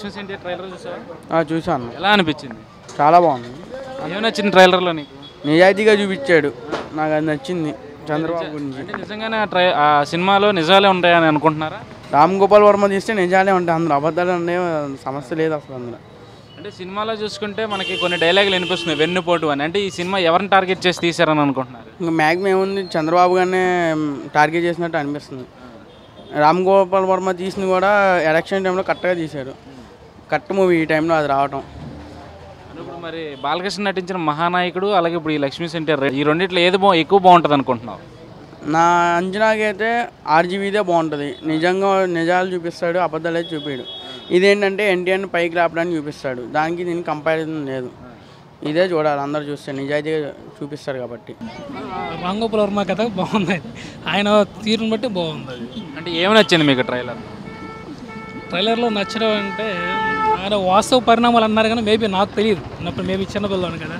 Lakshmi's NTR trailer చూసావా? చూసాను. ఎలా అనిపించింది? చాలా బాగుంది. ఏమి నచ్చింది ట్రైలర్లో నీకు? నిజాయితీగా చూపించాడు, నాకు అది నచ్చింది. చంద్రబాబు గురించి అంటే నిజంగానే ఆ సినిమాలో నిజాలే ఉంటాయని అనుకుంటున్నారా? రామ్ గోపాల్ వర్మ తీస్తే నిజాలే ఉంటాయి, అందులో అబద్ధాలు అనే సమస్య లేదు అసలు అందులో. అంటే సినిమాలో చూసుకుంటే మనకి కొన్ని డైలాగులు వినిపిస్తున్నాయి వెన్నుపోటు అని. అంటే ఈ సినిమా ఎవరిని టార్గెట్ చేసి తీశారని అనుకుంటున్నారు? ఇంకా మ్యాక్సిమం ఏముంది, చంద్రబాబు గారినే టార్గెట్ చేసినట్టు అనిపిస్తుంది. రామ్ గోపాల్ వర్మ తీసిన కూడా ఎలక్షన్ టైంలో కరెక్ట్గా తీశాడు. కరెక్ట్ మూవీ ఈ టైంలో అది రావటం. ఇప్పుడు మరి బాలకృష్ణ నటించిన మహానాయకుడు, అలాగే ఇప్పుడు ఈ లక్ష్మీస్ ఎన్టీఆర్, ఈ రెండిట్లో ఏది ఎక్కువ బాగుంటుంది అనుకుంటున్నావు? నా అంచనాకి అయితే ఆర్జీవీదే బాగుంటుంది. నిజాలు చూపిస్తాడు, అబద్ధాలు అయితే చూపాడు. ఇదేంటంటే ఎన్టీఆర్ని పైకి రాపడానికి చూపిస్తాడు, దానికి దీనికి కంపారిజన్ లేదు. ఇదే చూడాలి అందరు చూస్తే, నిజాయితీగా చూపిస్తారు కాబట్టి. రామ్ గోపాల్ వర్మ కథ బాగుంది, ఆయన తీరుని బట్టి బాగుంది. అంటే ఏమి నచ్చింది మీకు ట్రైలర్లో నచ్చడం అంటే ఆయన వాస్తవ పరిణామాలు అన్నారు, కానీ మేబీ నాకు తెలియదు, అప్పుడు మేబీ చిన్నపిల్లని కదా,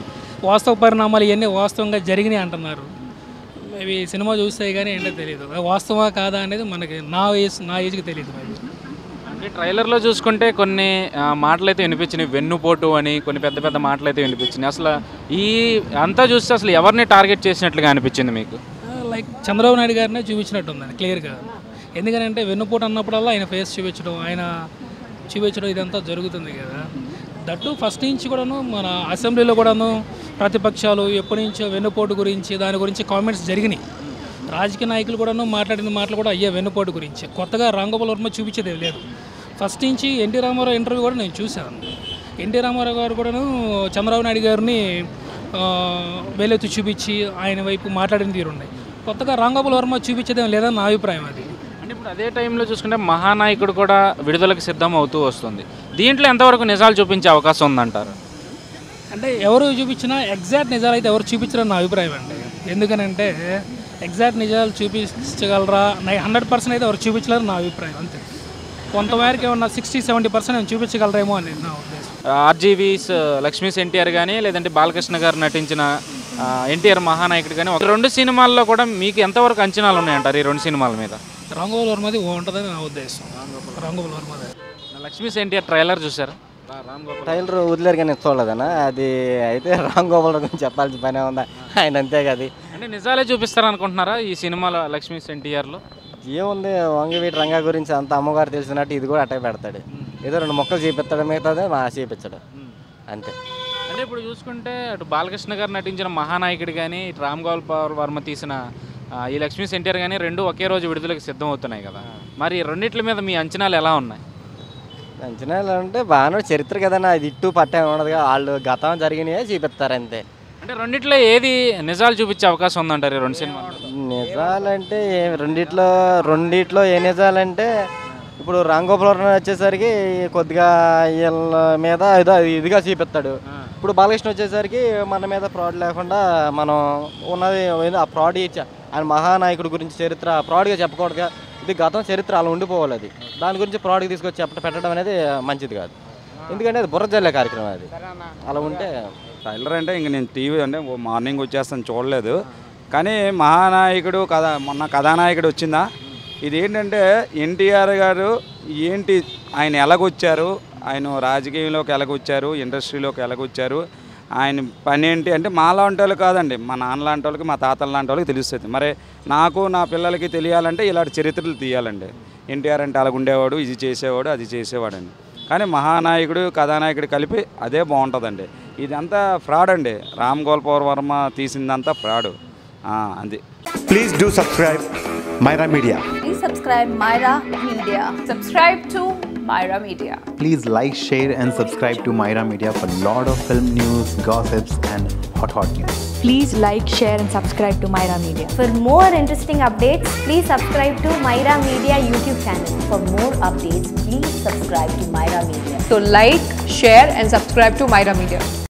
వాస్తవ పరిణామాలు ఇవన్నీ వాస్తవంగా జరిగినాయి అంటున్నారు. మేబీ సినిమా చూస్తే కానీ ఏంటో తెలియదు, వాస్తవా కాదా అనేది మనకి నా ఏజ్కి తెలియదు. అంటే ట్రైలర్లో చూసుకుంటే కొన్ని మాటలు అయితే వినిపించినాయి, వెన్నుపోటు అని కొన్ని పెద్ద పెద్ద మాటలు అయితే వినిపించినాయి. అసలు ఈ అంతా చూస్తే అసలు ఎవరిని టార్గెట్ చేసినట్లుగా అనిపించింది మీకు? లైక్ చంద్రబాబు నాయుడు గారినే చూపించినట్టుంది క్లియర్గా. ఎందుకంటే వెన్నుపోటు అన్నప్పుడల్లా ఆయన ఫేస్ చూపించడం ఇదంతా జరుగుతుంది కదా. దట్టు ఫస్ట్ నుంచి కూడాను మన అసెంబ్లీలో కూడాను ప్రతిపక్షాలు ఎప్పటి నుంచో వెన్నుపోటు గురించి దాని గురించి కామెంట్స్ జరిగినాయి. రాజకీయ నాయకులు కూడాను మాట్లాడిన మాటలు కూడా అయ్యే వెన్నుపోటు గురించి. కొత్తగా రామ్ గోపాల్ వర్మ చూపించేది లేదు. ఫస్ట్ నుంచి ఎన్టీ రామారావు ఇంటర్వ్యూ కూడా నేను చూశాను. ఎన్టీ రామారావు గారు కూడాను చంద్రబాబు నాయుడు గారిని వేలెత్తి చూపించి ఆయన వైపు మాట్లాడిన తీరున్నాయి. కొత్తగా రామ్ గోపాల్ వర్మ చూపించేదేం లేదని నా అభిప్రాయం. అది అంటే ఇప్పుడు అదే టైంలో చూసుకుంటే మహానాయకుడు కూడా విడుదలకు సిద్ధం అవుతూ వస్తుంది. దీంట్లో ఎంతవరకు నిజాలు చూపించే అవకాశం ఉందంటారు? అంటే ఎవరు చూపించినా ఎగ్జాక్ట్ నిజాలు అయితే ఎవరు చూపించరని నా అభిప్రాయం అండి. ఎందుకనంటే ఎగ్జాక్ట్ నిజాలు చూపించగలరా 100% అయితే ఎవరు చూపించలేరు నా అభిప్రాయం. అంతే, కొంతవరకు ఏమన్నా 60-70% చూపించగలరేమో అని నా ఉద్దేశం. ఆర్జీవీస్ లక్ష్మీస్ ఎన్టీఆర్ కానీ లేదంటే బాలకృష్ణ గారు నటించిన ఎన్టీఆర్ మహానాయకుడు కానీ ఒక రెండు సినిమాల్లో కూడా మీకు ఎంతవరకు అంచనాలు ఉన్నాయంటారు ఈ రెండు సినిమాల మీద? రామ్ గోపాల్ వర్మది ఉంటుందని నా ఉద్దేశం. రామ్ గోపాల్ వర్మది. లక్ష్మీస్ ఎన్టీఆర్ ట్రైలర్ చూసారు? ట్రైలర్ వదిలేరు కానీ చూడలేదన్న. అది అయితే రామ్ గోపాల్ గురించి చెప్పాల్సిన పనే ఉందా, ఆయన అంతే కదా. అంటే నిజాలే చూపిస్తారు అనుకుంటున్నారా ఈ సినిమాలో లక్ష్మీస్ ఎన్టీఆర్లో? ఏముంది, వంగవీటి రంగా గురించి అంత అమ్మగారు తెలిసినట్టు ఇది కూడా అట్టే పెడతాడు. ఏదో 2 మొక్కలు చూపిస్తాడు, మిగతాదే చూపించాడు అంతే. అంటే ఇప్పుడు చూసుకుంటే అటు బాలకృష్ణ గారు నటించిన మహానాయకుడు కానీ ఇటు రామ్ గోపాల్ వర్మ తీసిన ఈ లక్ష్మీస్ ఎన్టీఆర్ కానీ రెండు ఒకే రోజు విడుదలకు సిద్ధం అవుతున్నాయి కదా. మరి రెండిట్ల మీద మీ అంచనాలు ఎలా ఉన్నాయి? అంచనాలు అంటే బాగానే చరిత్ర కదన్నా, ఇది ఇట్టు పట్టే ఉండదుగా, వాళ్ళు గతం జరిగినవే చూపిస్తారు అంతే. అంటే రెండిట్లో ఏది నిజాలు చూపించే అవకాశం ఉందంటారు ఈ రెండు సినిమాలు? నిజాలంటే రెండిట్లో ఏ నిజాలంటే ఇప్పుడు రామ్ గోపాల్ వర్మ వచ్చేసరికి కొద్దిగా వీళ్ళ మీద ఇదిగా చూపిస్తాడు. ఇప్పుడు బాలకృష్ణ వచ్చేసరికి మన మీద ఫ్రాడ్ లేకుండా మనం ఉన్నది ఆ ఫ్రాడ్ ఆయన మహానాయకుడి గురించి చరిత్ర ఫ్రాడ్గా చెప్పకూడదుగా, ఇది గతం చరిత్ర అలా ఉండిపోవాలి. అది దాని గురించి ఫ్రాడ్కి తీసుకొచ్చి పెట్టడం అనేది మంచిది కాదు, ఎందుకంటే అది బుర్ర జల్లే కార్యక్రమం. అది అలా ఉంటే ట్రైలర్ అంటే ఇంక నేను టీవీ అంటే మార్నింగ్ వచ్చేస్తాను, చూడలేదు. కానీ మహానాయకుడు మొన్న కథానాయకుడు వచ్చిందా, ఇది ఏంటంటే ఎన్టీఆర్ గారు ఏంటి, ఆయన ఎలాగొచ్చారు, ఆయన రాజకీయంలోకి ఎలాగొచ్చారు, ఇండస్ట్రీలోకి ఎలాగొచ్చారు, ఆయన పని ఏంటి అంటే మా లాంటి వాళ్ళు కాదండి, మా నాన్న లాంటి వాళ్ళకి మా తాతల లాంటి వాళ్ళకి తెలుస్తుంది. మరి నాకు నా పిల్లలకి తెలియాలంటే ఇలాంటి చరిత్రలు తీయాలండి. ఎన్టీఆర్ అంటే అలాగ ఉండేవాడు, ఇది చేసేవాడు, అది చేసేవాడండి. కానీ మహానాయకుడు కథానాయకుడు కలిపి అదే బాగుంటుందండి. ఇదంతా ఫ్రాడ్ అండి, రామ్ గోపాల్ వర్మ తీసిందంతా ఫ్రాడ్. అది. Please do subscribe Myra Media. Please subscribe Myra Media. Subscribe to Myra Media. Please like, share and subscribe to Myra Media for lot of film news, gossips and hot news. Please like, share and subscribe to Myra Media. For more interesting updates, please subscribe to Myra Media YouTube channel. For more updates, please subscribe to Myra Media. So like, share and subscribe to Myra Media.